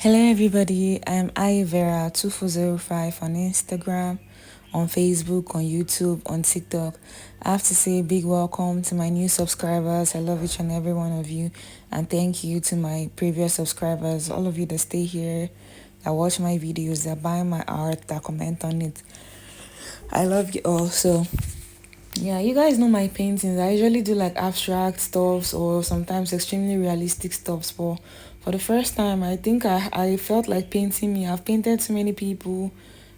Hello everybody, I'm Ivera2405 on Instagram, on Facebook, on YouTube, on TikTok. I have to say a big welcome to my new subscribers. I love each and every one of you, and thank you to my previous subscribers, all of you that stay here, that watch my videos, that buy my art, that comment on it. I love you all. So yeah, you guys know my paintings. I usually do like abstract stuffs or sometimes extremely realistic stuffs. But for the first time, I think I felt like painting me. I've painted so many people.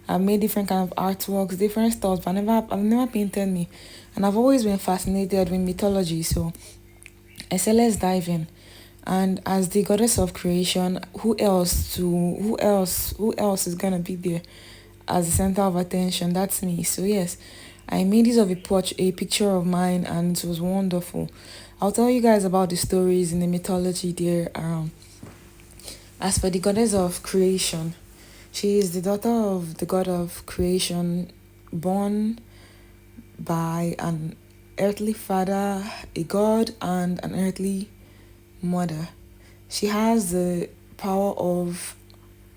I've made different kind of artworks, different stuff, but I've never painted me. And I've always been fascinated with mythology. So I said let's dive in. And as the goddess of creation, who else is gonna be there as the center of attention? That's me. So yes, I made use of a picture of mine, and it was wonderful. I'll tell you guys about the stories in the mythology there. As for the goddess of creation, she is the daughter of the god of creation, born by an earthly father, a god, and an earthly mother. She has the power of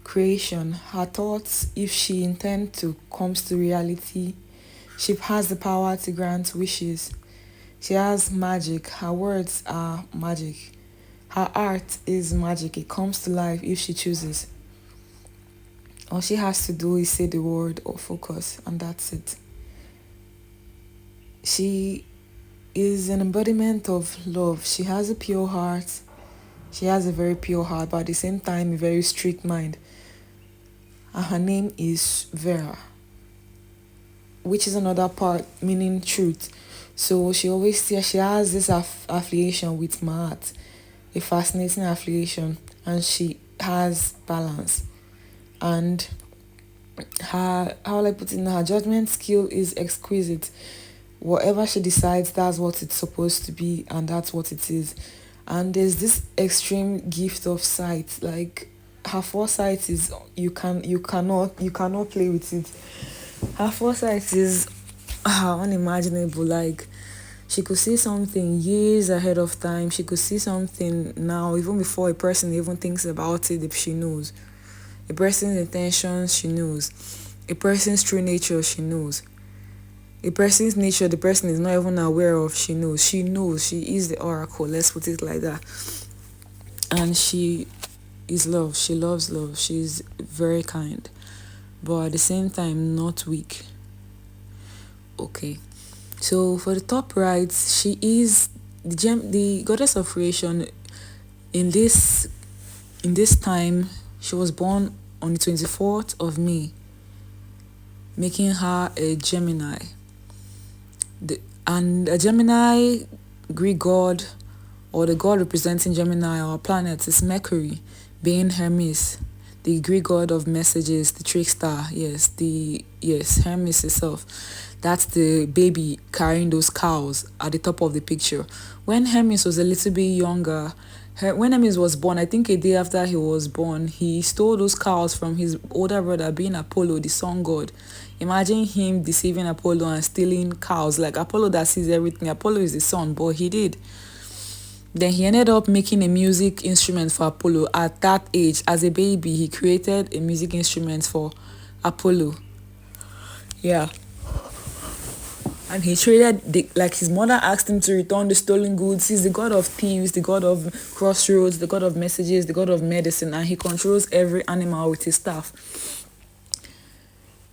creation. Her thoughts, if she intends to, comes to reality. She has the power to grant wishes. She has magic. Her words are magic. Her art is magic. It comes to life if she chooses. All she has to do is say the word or focus, and that's it. She is an embodiment of love. She has a pure heart. She has a very pure heart, but at the same time, a very strict mind. And her name is Vera, which is another part meaning truth. So she always says she has this affiliation with Maat, a fascinating affiliation, and she has balance. And her, how will I put it, her judgment skill is exquisite. Whatever she decides, that's what it's supposed to be, and that's what it is. And there's this extreme gift of sight. Like her foresight is you cannot play with it. Her foresight is unimaginable. Like she could see something years ahead of time. She could see something now, even before a person even thinks about it. If she knows a person's intentions, she knows a person's true nature. She knows a person's nature. The person is not even aware of. She knows. She knows. She is the oracle. Let's put it like that. And she is love. She loves love. She's very kind, but at the same time not weak. Okay. So for the top right, she is the goddess of creation. In this time, she was born on the 24th of May, making her a Gemini. And a Gemini Greek god, or the god representing Gemini, our planet, is Mercury, being Hermes, the Greek god of messages, the trickster. Yes, Hermes itself. That's the baby carrying those cows at the top of the picture. When Hermes was a little bit younger, when Hermes was born, I think a day after he was born, he stole those cows from his older brother, being Apollo, the sun god. Imagine him deceiving Apollo and stealing cows. Like Apollo that sees everything. Apollo is the sun, but he did. Then he ended up making a music instrument for Apollo. At that age, as a baby, he created a music instrument for Apollo. Yeah. And he traded, like his mother asked him to return the stolen goods. He's the god of thieves, the god of crossroads, the god of messages, the god of medicine, and he controls every animal with his staff.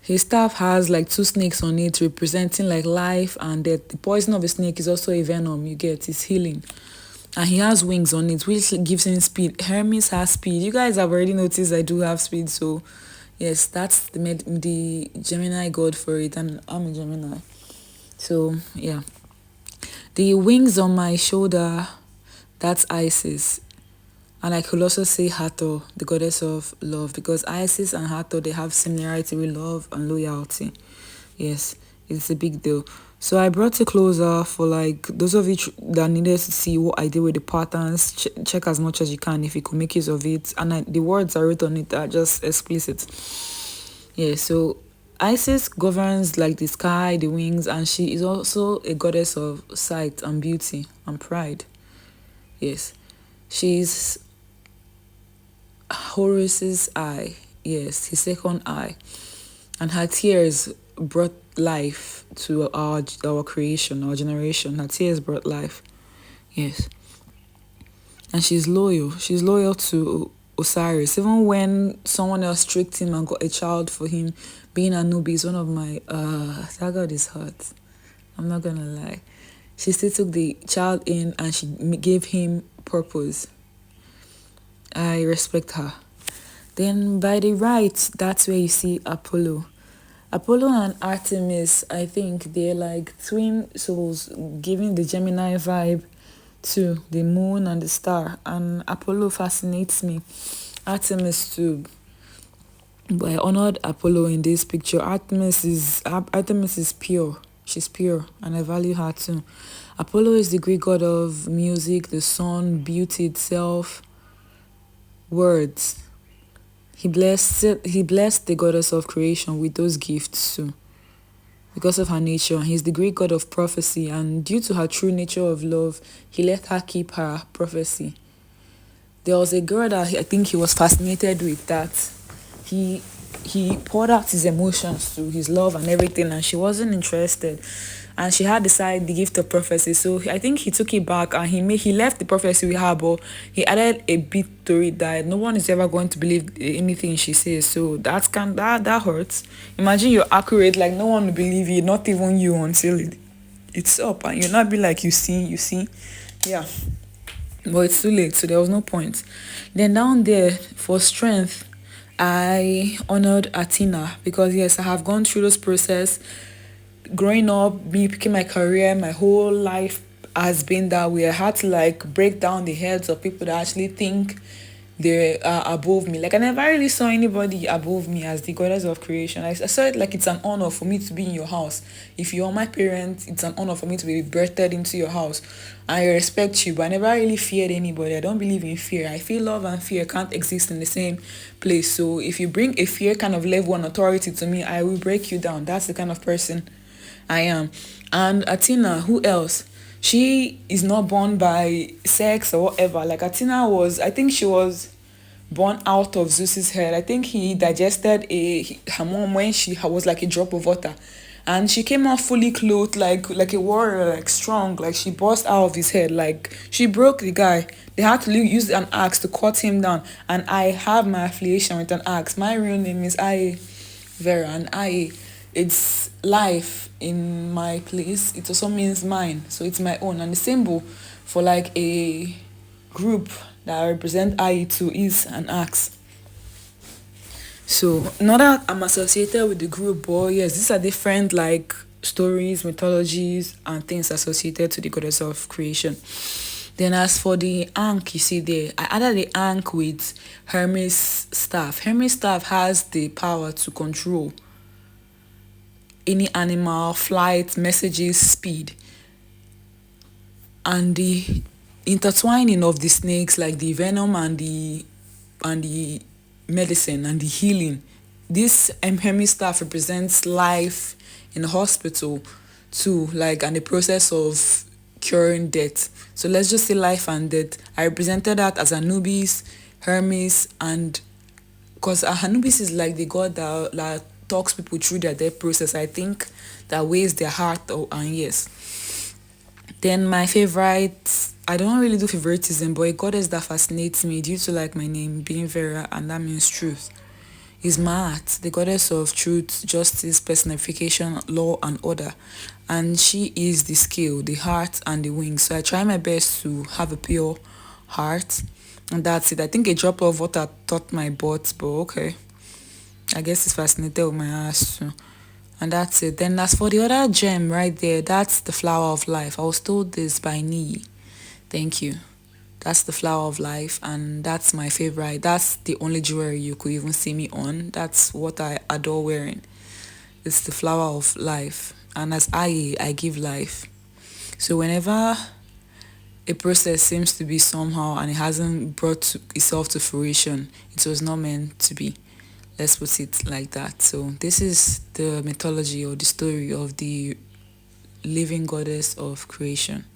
His staff has like 2 snakes on it, representing like life and death. The poison of a snake is also a venom, you get, it's healing. And he has wings on it, which gives him speed. Hermes has speed. You guys have already noticed I do have speed, so yes, that's the Gemini god for it, and I'm a Gemini. So yeah, the wings on my shoulder, that's Isis. And I could also say Hathor, the goddess of love, because Isis and Hathor, they have similarity with love and loyalty. Yes, it's a big deal. So I brought it closer for like those of you that needed to see what I did with the patterns. Check as much as you can if you could make use of it. And the words I wrote on it are just explicit. Yeah, so Isis governs like the sky, the wings, and she is also a goddess of sight and beauty and pride. Yes, she's Horus's eye. Yes, his second eye. And her tears brought life to our creation, our generation. Her tears brought life. Yes. And she's loyal. She's loyal to Osiris. Even when someone else tricked him and got a child for him, being Anubis, one of my that god is hot. I'm not gonna lie. She still took the child in and she gave him purpose. I respect her. Then by the right, that's where you see Apollo. Apollo and Artemis, I think they're like twin souls, giving the Gemini vibe to the moon and the star. And Apollo fascinates me. Artemis too. But I honored Apollo in this picture. Artemis is pure. She's pure, and I value her too. Apollo is the Greek god of music, the sun, beauty itself, words. He blessed the goddess of creation with those gifts too. Because of her nature, he's the Greek god of prophecy, and due to her true nature of love, he let her keep her prophecy. There was a girl that I think he was fascinated with, that he poured out his emotions to his love and everything, and she wasn't interested, and she had the gift of prophecy. So I think he took it back and he left the prophecy with her, but he added a bit to it that no one is ever going to believe anything she says. So that hurts. Imagine you're accurate, like no one will believe you, not even you, until it's up, and you'll not be like, you see, yeah. But it's too late, so there was no point. Then down there, for strength, I honored Athena, because yes, I have gone through this process. Growing up, me picking my career, my whole life has been that way. I had to like break down the heads of people that actually think they are above me. Like I never really saw anybody above me as the goddess of creation. I saw it like it's an honor for me to be in your house. If you're my parent, it's an honor for me to be birthed into your house. I respect you, but I never really feared anybody. I don't believe in fear. I feel love and fear can't exist in the same place. So if you bring a fear kind of level and authority to me, I will break you down. That's the kind of person I am. And Athena, who else? She is not born by sex or whatever. Like Athena I think she was born out of Zeus's head. I think he digested her mom when she was like a drop of water. And she came out fully clothed, like a warrior, like strong. Like she burst out of his head. Like she broke the guy. They had to use an axe to cut him down. And I have my affiliation with an axe. My real name is Vera, and it's life in my place. It also means mine, so it's my own. And the symbol for like a group that represent too is an axe. So not that I'm associated with the group, but yes, these are different like stories, mythologies, and things associated to the goddess of creation. Then as for the ankh, you see there, I added the ankh with Hermes staff. Hermes staff has the power to control any animal, flight, messages, speed. And the intertwining of the snakes, like the venom and the medicine and the healing. This Hermes staff represents life in the hospital too, like, and the process of curing death. So let's just say life and death. I represented that as Anubis, Hermes, and because Anubis is like the god that talks people through their death process. I think that weighs their heart. And yes. Then my favorite, I don't really do favoritism, but a goddess that fascinates me due to like my name being Vera, and that means truth, is Maat, the goddess of truth, justice, personification, law, and order. And she is the scale, the heart, and the wings. So I try my best to have a pure heart, and that's it. I think a drop of water taught my butt, but okay. I guess it's fascinated with my ass too. And that's it. Then as for the other gem right there, that's the flower of life. I was told this by Nee. Thank you. That's the flower of life, and that's my favorite. That's the only jewelry you could even see me on. That's what I adore wearing. It's the flower of life. And as I give life. So whenever a process seems to be somehow and it hasn't brought itself to fruition, it was not meant to be. Let's put it like that. So this is the mythology or the story of the living goddess of creation.